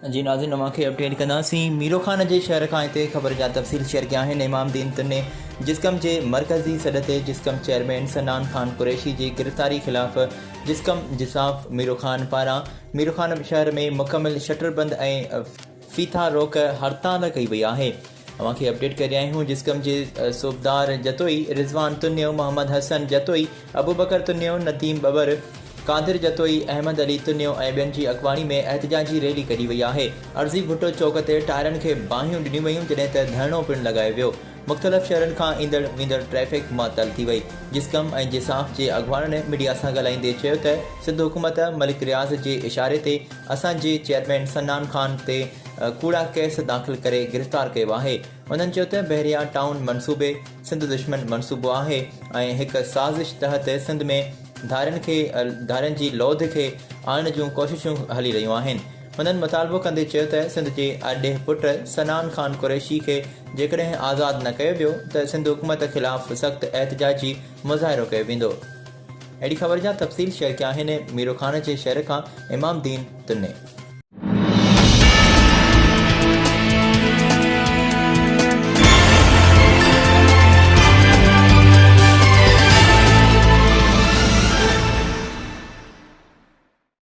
जी नाज़रीन, अव्हांखे अपडेट कंदासीं। मीरो खान जे शहर खां हिते ख़बर जा तफ़सील शेयर कया आहिनि। इमाम दीन तिने जिसकम जे मरकज़ी सॾ ते जिसकम चेयरमैन सन्नान खान कुरैशी जी गिरफ़्तारी ख़िलाफ़ जिसकम जिसाफ़ मीरो खान पारां मीरो खान शहर में मुकमिल शटरबंद ऐं फीथा रोक हड़ताल कई वई आहे। अव्हांखे अपडेट करे रहिया आहियूं। जिसकम जे सूबेदार जतोई रिज़वान तुन्यो, मोहम्मद हसन जतोई, अबूबकर तुन्यो, नदीम बबर, कादिर जतोई, अहमद अली तुन्यो ऐं ॿियनि जी अॻवाणी में एहतजाजी रैली कढी वई आहे। अर्ज़ी भुट्टो चौक ते टायरनि खे बाहियूं ॾिनियूं वयूं, जॾहिं त धरणो पिणु लॻायो वियो। मुख़्तलिफ़ शहरनि खां ईंदड़ वेंदड़ ट्रैफ़िक मुअतल थी वई। जिसकम ऐं जिसाफ़ जे अॻवाणनि मीडिया सां ॻाल्हाईंदे चयो त सिंध हुकूमत मलिक रियाज़ जे इशारे ते असांजे चेयरमैन सन्नान खान ते कूड़ा केस दाख़िल करे गिरफ़्तार कयो आहे। उन्हनि चयो त बहरिया टाउन मनसूबे सिंध दुश्मन मनसूबो आहे ऐं हिकु साज़िश तहत सिंध में धारनि जी लौध खे आणण जूं कोशिशूं हली रहियूं आहिनि। हुननि मुतालबो कंदे चयो त सिंध जे अॾे पुट सन्नान खान कुरैशी खे जेकॾहिं आज़ादु न कयो वियो त सिंध हुकूमत ख़िलाफ़ सख़्तु एहतजाजी मुज़ाहिरो कयो वेंदो। अहिड़ी ख़बर जा तफ़सील शेयर कया आहिनि मीरो खान जे शहर खां इमाम दीन तुने।